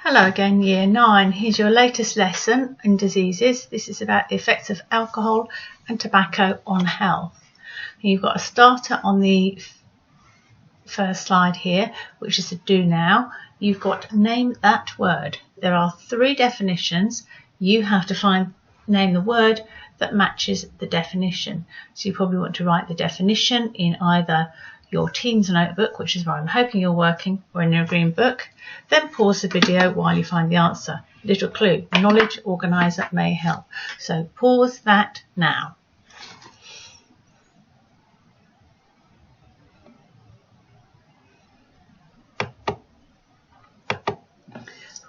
Hello again, Year 9. Here's your latest lesson in diseases. This is about the effects of alcohol and tobacco on health. You've got a starter on the first slide here, which is a do now. You've got name that word. There are 3 definitions. You have to name the word that matches the definition. So you probably want to write the definition in either your Teams notebook, which is where I'm hoping you're working, or in your green book. Then pause the video while you find the answer. Little clue, knowledge organiser may help. So pause that now.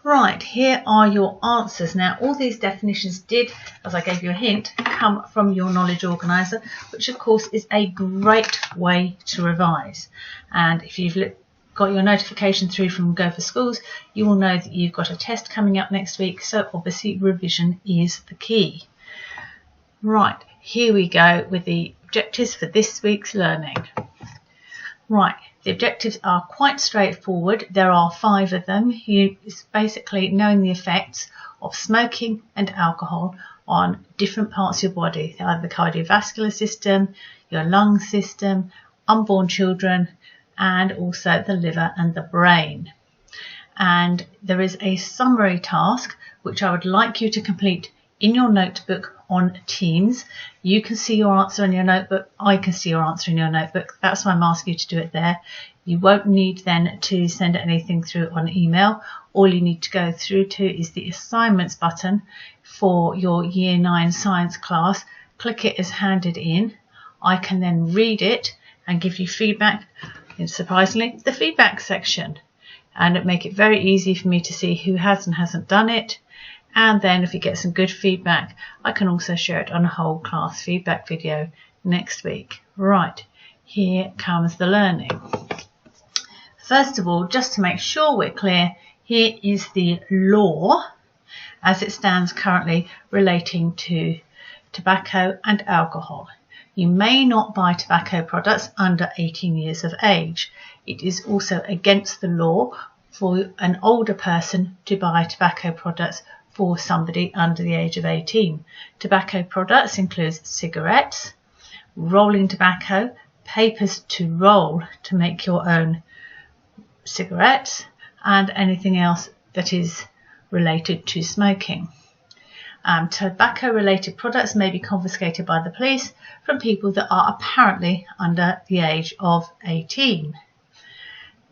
Right, here are your answers. Now, all these definitions did, as I gave you a hint, come from your knowledge organiser, which of course is a great way to revise. And if you've got your notification through from Go for Schools, you will know that you've got a test coming up next week, so obviously revision is the key. Right, here we go with the objectives for this week's learning. Right. The objectives are quite straightforward. There are 5 of them. It's basically knowing the effects of smoking and alcohol on different parts of your body, either the cardiovascular system, your lung system, unborn children, and also the liver and the brain. And there is a summary task which I would like you to complete in your notebook on Teams. You can see your answer in your notebook. I can see your answer in your notebook. That's why I'm asking you to do it there. You won't need then to send anything through on email. All you need to go through to is the assignments button for your Year 9 science class. Click it as handed in. I can then read it and give you feedback in, surprisingly, the feedback section. And it make it very easy for me to see who has and hasn't done it. And then if you get some good feedback, I can also share it on a whole class feedback video next week. Right, here comes the learning. First of all, just to make sure we're clear, here is the law as it stands currently relating to tobacco and alcohol. You may not buy tobacco products under 18 years of age. It is also against the law for an older person to buy tobacco products for somebody under the age of 18. Tobacco products include cigarettes, rolling tobacco, papers to roll to make your own cigarettes, and anything else that is related to smoking. Tobacco related products may be confiscated by the police from people that are apparently under the age of 18.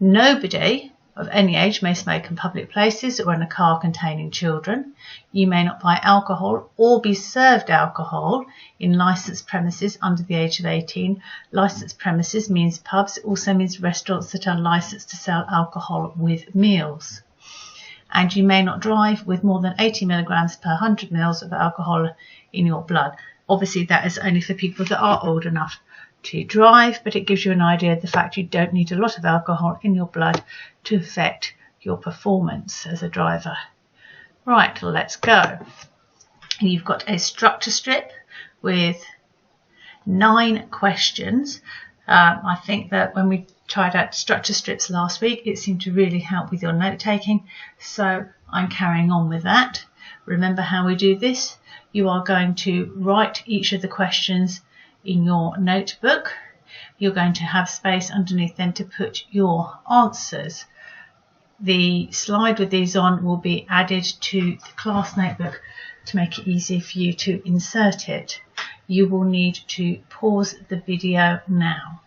Nobody of any age may smoke in public places or in a car containing children. You may not buy alcohol or be served alcohol in licensed premises under the age of 18. Licensed premises means pubs. It also means restaurants that are licensed to sell alcohol with meals. And you may not drive with more than 80 milligrams per 100 mils of alcohol in your blood. Obviously, that is only for people that are old enough to drive, but it gives you an idea of the fact you don't need a lot of alcohol in your blood to affect your performance as a driver. Right, let's go. You've got a structure strip with 9 questions. I think that when we tried out structure strips last week, it seemed to really help with your note taking, so I'm carrying on with that. Remember how we do this. You are going to write each of the questions in your notebook. You're going to have space underneath then to put your answers. The slide with these on will be added to the class notebook to make it easier for you to insert it. You will need to pause the video now.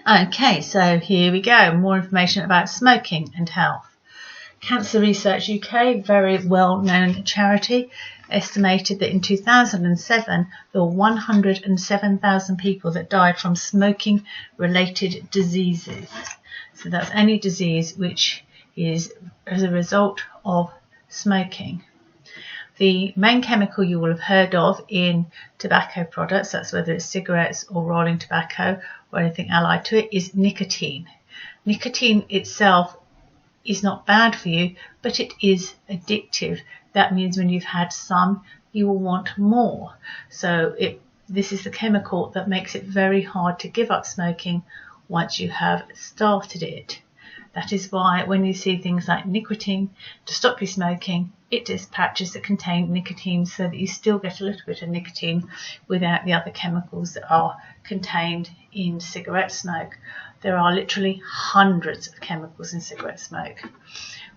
Okay, so here we go. More information about smoking and health. Cancer Research UK, very well-known charity, estimated that in 2007 there were 107,000 people that died from smoking-related diseases. So that's any disease which is as a result of smoking. The main chemical you will have heard of in tobacco products, that's whether it's cigarettes or rolling tobacco or anything allied to it, is nicotine. Nicotine itself is not bad for you, but it is addictive. That means when you've had some, you will want more. So it this is the chemical that makes it very hard to give up smoking once you have started it. That is why when you see things like nicotine to stop you smoking, it is patches that contain nicotine so that you still get a little bit of nicotine without the other chemicals that are contained in cigarette smoke. There are literally hundreds of chemicals in cigarette smoke.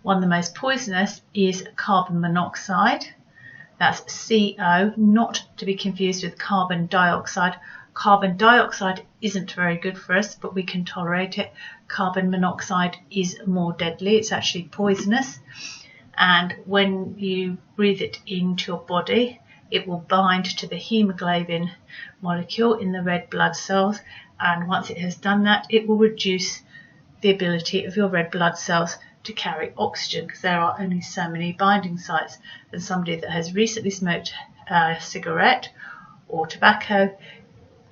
One of the most poisonous is carbon monoxide. That's CO, not to be confused with carbon dioxide. Carbon dioxide isn't very good for us, but we can tolerate it. Carbon monoxide is more deadly. It's actually poisonous. And when you breathe it into your body, it will bind to the hemoglobin molecule in the red blood cells. And once it has done that, it will reduce the ability of your red blood cells to carry oxygen, because there are only so many binding sites. And somebody that has recently smoked a cigarette or tobacco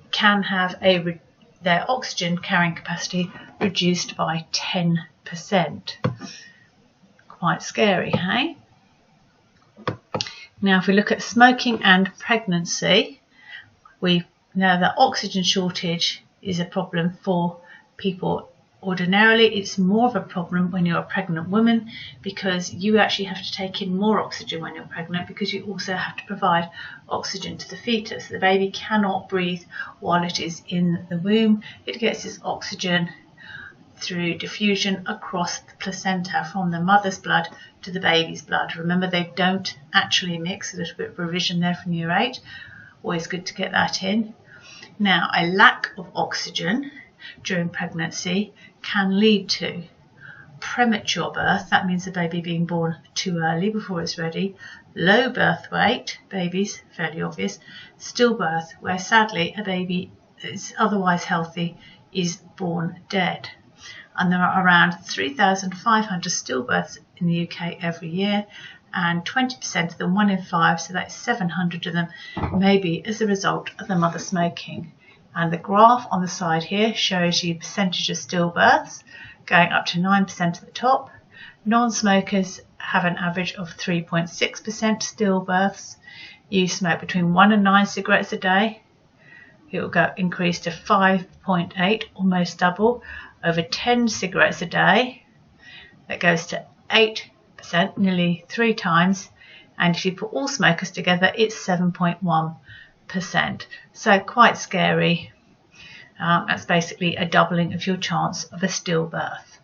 can have their oxygen carrying capacity reduced by 10%. Quite scary, hey? Now, if we look at smoking and pregnancy, we know that oxygen shortage is a problem for people. Ordinarily, it's more of a problem when you're a pregnant woman, because you actually have to take in more oxygen when you're pregnant, because you also have to provide oxygen to the fetus. The baby cannot breathe while it is in the womb. It gets its oxygen through diffusion across the placenta from the mother's blood to the baby's blood. Remember, they don't actually mix. A little bit of revision there from year 8. Always good to get that in. Now, a lack of oxygen during pregnancy can lead to premature birth. That means the baby being born too early before it's ready. Low birth weight, babies, fairly obvious. Stillbirth, where sadly a baby that's otherwise healthy is born dead. And there are around 3,500 stillbirths in the UK every year, and 20% of them, 1 in 5, so that's 700 of them, may be as a result of the mother smoking. And the graph on the side here shows you percentage of stillbirths, going up to 9% at the top. Non-smokers have an average of 3.6% stillbirths. You smoke between 1 and 9 cigarettes a day, it will increase to 5.8, almost double. Over 10 cigarettes a day, that goes to 8%, nearly 3 times. And if you put all smokers together, it's 7.1%. So quite scary. That's basically a doubling of your chance of a stillbirth.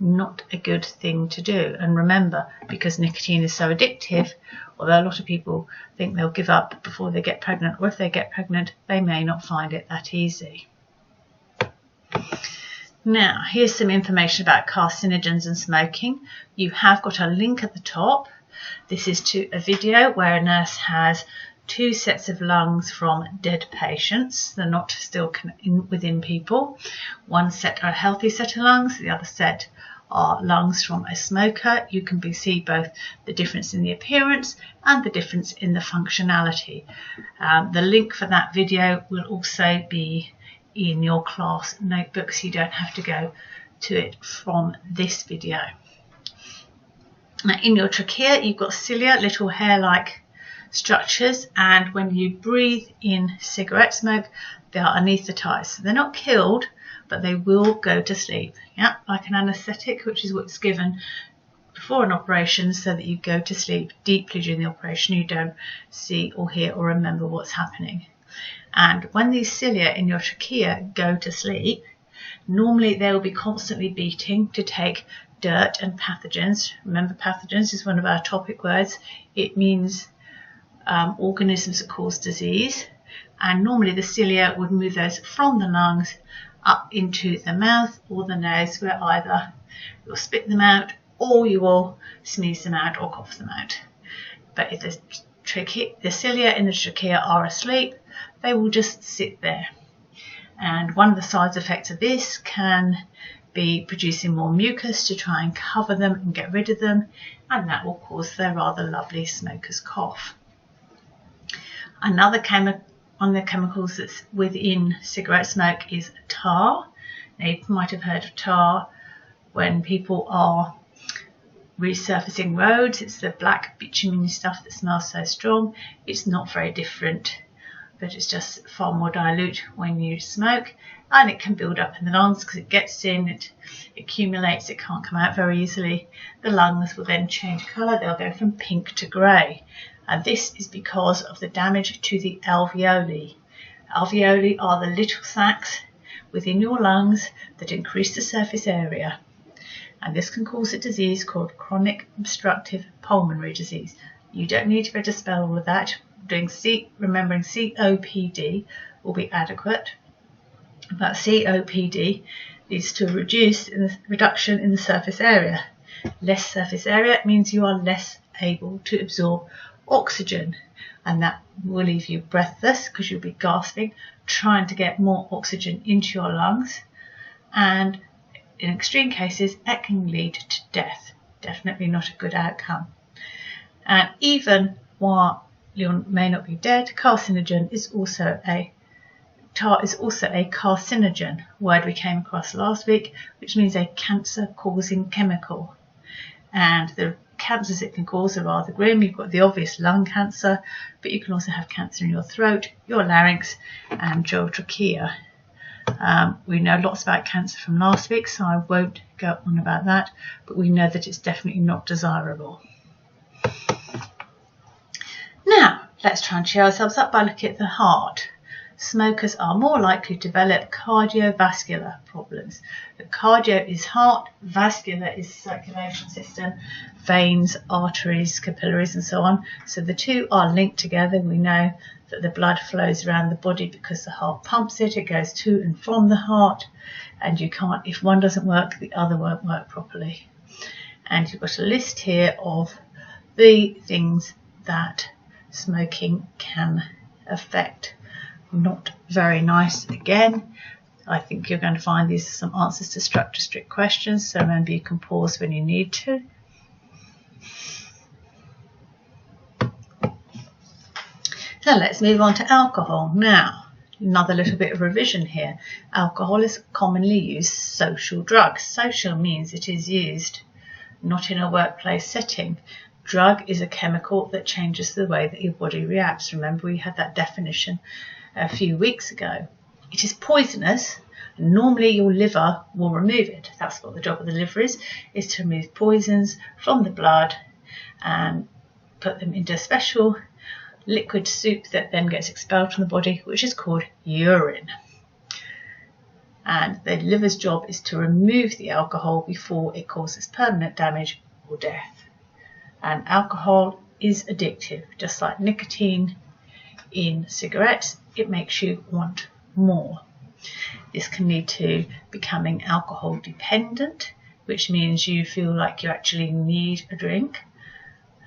Not a good thing to do. And remember, because nicotine is so addictive, although a lot of people think they'll give up before they get pregnant, or if they get pregnant, they may not find it that easy. Now, here's some information about carcinogens and smoking. You have got a link at the top. This is to a video where a nurse has 2 sets of lungs from dead patients. They're not still within people. One set are a healthy set of lungs, the other set are lungs from a smoker. You can see both the difference in the appearance and the difference in the functionality. The link for that video will also be in your class notebook, so you don't have to go to it from this video. Now, in your trachea, you've got cilia, little hair-like structures, and when you breathe in cigarette smoke, they are anaesthetized. So they're not killed, but they will go to sleep. Yeah, like an anesthetic, which is what's given before an operation so that you go to sleep deeply during the operation. You don't see or hear or remember what's happening. And when these cilia in your trachea go to sleep, normally they will be constantly beating to take dirt and pathogens. Remember, pathogens is one of our topic words. It means organisms that cause disease. And normally the cilia would move those from the lungs up into the mouth or the nose, where either you'll spit them out or you will sneeze them out or cough them out. But if the cilia in the trachea are asleep, they will just sit there. And one of the side effects of this can be producing more mucus to try and cover them and get rid of them, and that will cause their rather lovely smoker's cough. Another one of the chemicals that's within cigarette smoke is tar. Now, you might have heard of tar when people are resurfacing roads. It's the black bitumen stuff that smells so strong. It's not very different but it's just far more dilute when you smoke, and it can build up in the lungs because it gets in, it accumulates, it can't come out very easily. The lungs will then change colour, they'll go from pink to grey, and this is because of the damage to the alveoli. Alveoli are the little sacs within your lungs that increase the surface area, and this can cause a disease called chronic obstructive pulmonary disease. You don't need to be able to spell all of that. Remembering COPD will be adequate, but COPD leads to a reduction in the surface area. Less surface area means you are less able to absorb oxygen, and that will leave you breathless because you'll be gasping, trying to get more oxygen into your lungs, and in extreme cases it can lead to death. Definitely not a good outcome. And even while you may not be dead, carcinogen is also a carcinogen, word we came across last week, which means a cancer-causing chemical. And the cancers it can cause are rather grim. You've got the obvious lung cancer, but you can also have cancer in your throat, your larynx, and your trachea. We know lots about cancer from last week, so I won't go on about that, but we know that it's definitely not desirable. Now, let's try and cheer ourselves up by looking at the heart. Smokers are more likely to develop cardiovascular problems. The cardio is heart, vascular is circulation system, veins, arteries, capillaries and so on. So the two are linked together. We know that the blood flows around the body because the heart pumps it. It goes to and from the heart, and you can't, if one doesn't work, the other won't work properly. And you've got a list here of the things that smoking can affect. Not very nice again. I think you're going to find these are some answers to structure strict questions, so remember you can pause when you need to. So let's move on to alcohol now. Another little bit of revision here. Alcohol is commonly used social drug. Social means it is used not in a workplace setting. Drug is a chemical that changes the way that your body reacts. Remember, we had that definition a few weeks ago. It is poisonous. Normally your liver will remove it. That's what the job of the liver is to remove poisons from the blood and put them into a special liquid soup that then gets expelled from the body, which is called urine. And the liver's job is to remove the alcohol before it causes permanent damage or death. And alcohol is addictive, just like nicotine in cigarettes. It makes you want more. This can lead to becoming alcohol dependent, which means you feel like you actually need a drink,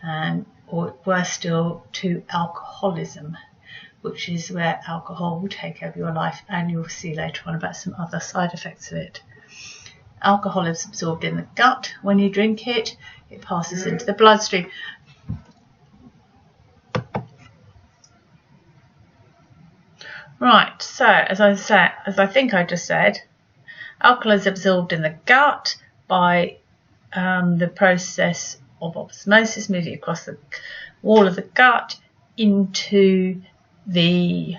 and or worse still, to alcoholism, which is where alcohol will take over your life, and you'll see later on about some other side effects of it. Alcohol is absorbed in the gut. When you drink it, it passes into the bloodstream. Right, so as I think I just said, alcohol is absorbed in the gut by the process of osmosis, moving across the wall of the gut into the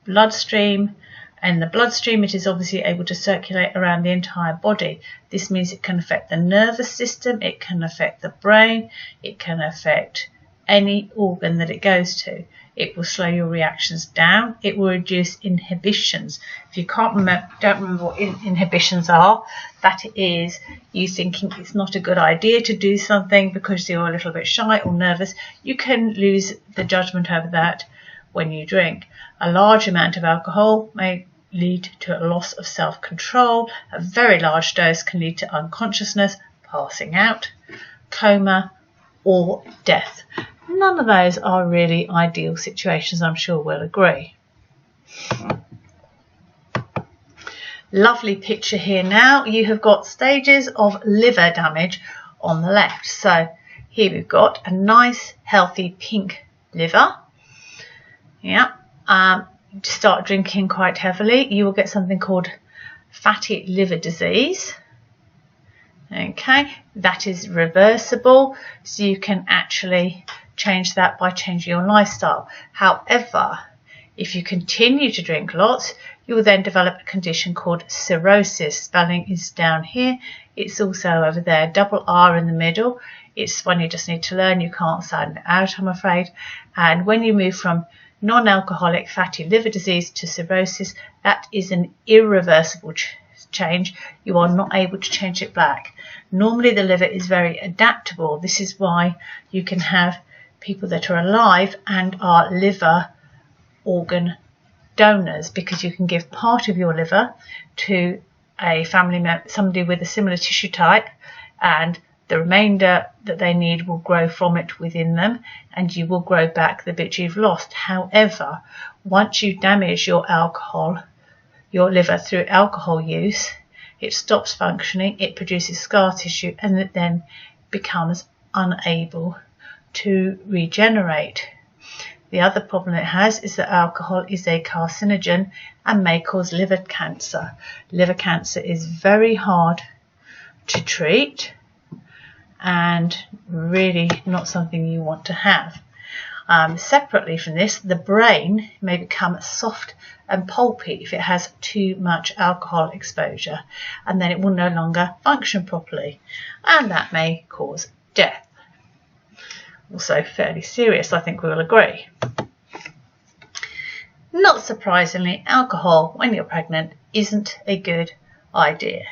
bloodstream. In the bloodstream, it is obviously able to circulate around the entire body. This means it can affect the nervous system, it can affect the brain, it can affect any organ that it goes to. It will slow your reactions down. It will reduce inhibitions. If you don't remember what inhibitions are, that is you thinking it's not a good idea to do something because you're a little bit shy or nervous. You can lose the judgment over that when you drink. A large amount of alcohol may lead to a loss of self-control. A very large dose can lead to unconsciousness, passing out, coma, or death. None of those are really ideal situations, I'm sure we'll agree. Lovely picture here now. You have got stages of liver damage on the left. So here we've got a nice, healthy pink liver. Yeah. Start drinking quite heavily, you will get something called fatty liver disease. Okay, that is reversible, so you can actually change that by changing your lifestyle. However, If you continue to drink lots, you will then develop a condition called cirrhosis. Spelling is down here. It's also over there, double R in the middle. It's one you just need to learn. You can't sound it out, I'm afraid. And when you move from non-alcoholic fatty liver disease to cirrhosis, that is an irreversible change. You are not able to change it back. Normally the liver is very adaptable. This is why you can have people that are alive and are liver organ donors, because you can give part of your liver to a family member, somebody with a similar tissue type, and the remainder that they need will grow from it within them, and you will grow back the bit you've lost. However, once you damage your liver through alcohol use, it stops functioning, it produces scar tissue, and it then becomes unable to regenerate. The other problem it has is that alcohol is a carcinogen and may cause liver cancer. Liver cancer is very hard to treat and really not something you want to have. Separately from this, the brain may become soft and pulpy if it has too much alcohol exposure, and then it will no longer function properly, and that may cause death. Also fairly serious, I think we will agree. Not surprisingly, alcohol when you're pregnant isn't a good idea.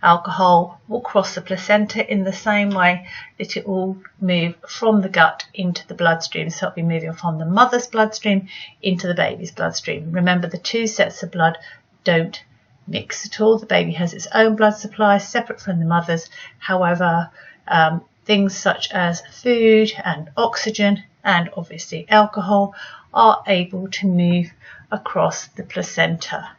Alcohol will cross the placenta in the same way that it will move from the gut into the bloodstream. So it'll be moving from the mother's bloodstream into the baby's bloodstream. Remember, the two sets of blood don't mix at all. The baby has its own blood supply separate from the mother's. However, things such as food and oxygen and obviously alcohol are able to move across the placenta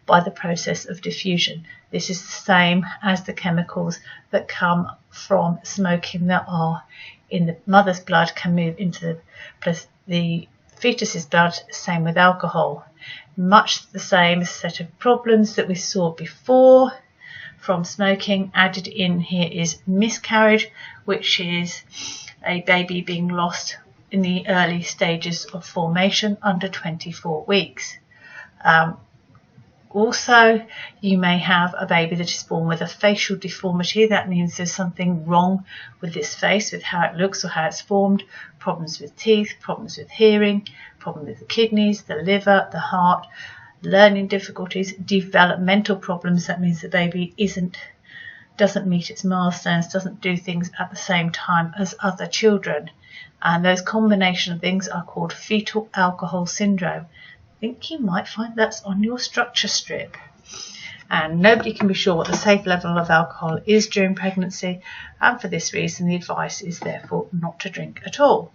by the process of diffusion. This is the same as the chemicals that come from smoking that are in the mother's blood can move into the fetus's blood. Same with alcohol. Much the same set of problems that we saw before from smoking. Added in here is miscarriage, which is a baby being lost in the early stages of formation under 24 weeks. Also, you may have a baby that is born with a facial deformity. That means there's something wrong with this face, with how it looks or how it's formed. Problems with teeth, problems with hearing, problem with the kidneys, the liver, the heart, learning difficulties, developmental problems. That means the baby doesn't meet its milestones, doesn't do things at the same time as other children. And those combination of things are called fetal alcohol syndrome. I think you might find that's on your structure strip. And nobody can be sure what the safe level of alcohol is during pregnancy, and for this reason the advice is therefore not to drink at all.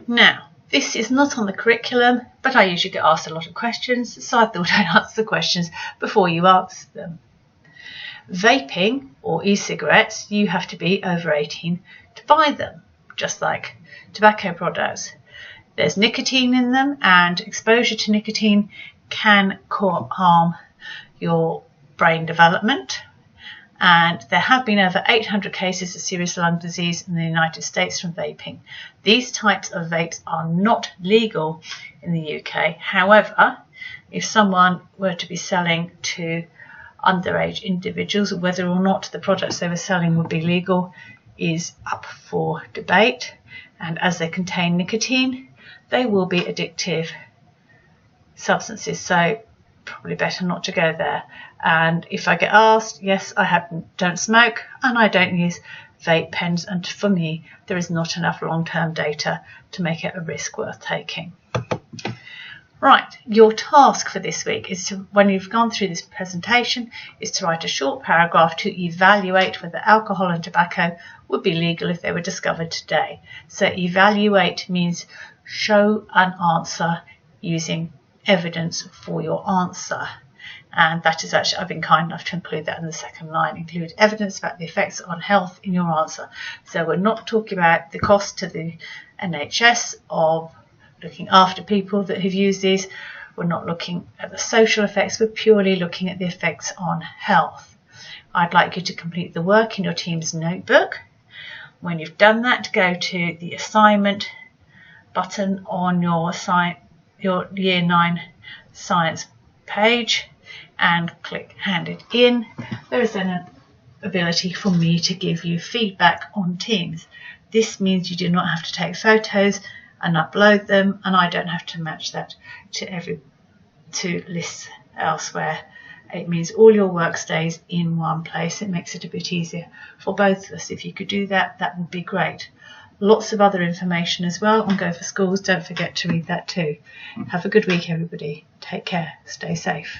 Now, this is not on the curriculum, but I usually get asked a lot of questions, so I thought I'd answer the questions before you answer them. Vaping or e-cigarettes, you have to be over 18 to buy them, just like tobacco products. There's nicotine in them, and exposure to nicotine can harm your brain development. And there have been over 800 cases of serious lung disease in the United States from vaping. These types of vapes are not legal in the UK. However, if someone were to be selling to underage individuals, whether or not the products they were selling would be legal is up for debate. And as they contain nicotine, they will be addictive substances, so probably better not to go there. And if I get asked, yes, I don't smoke and I don't use vape pens, and for me there is not enough long-term data to make it a risk worth taking. Right, your task for this week is to, when you've gone through this presentation, is to write a short paragraph to evaluate whether alcohol and tobacco would be legal if they were discovered today. So evaluate means show an answer using evidence for your answer. And that is actually, I've been kind enough to include that in the second line, include evidence about the effects on health in your answer. So we're not talking about the cost to the NHS of looking after people that have used these. We're not looking at the social effects, we're purely looking at the effects on health. I'd like you to complete the work in your team's notebook. When you've done that, go to the assignment button on your Year 9 science page and click hand it in. There is then an ability for me to give you feedback on Teams. This means you do not have to take photos and upload them, and I don't have to match that to lists elsewhere. It means all your work stays in one place. It makes it a bit easier for both of us. If you could do that, that would be great. Lots of other information as well on Go for Schools. Don't forget to read that too. Have a good week, everybody. Take care. Stay safe.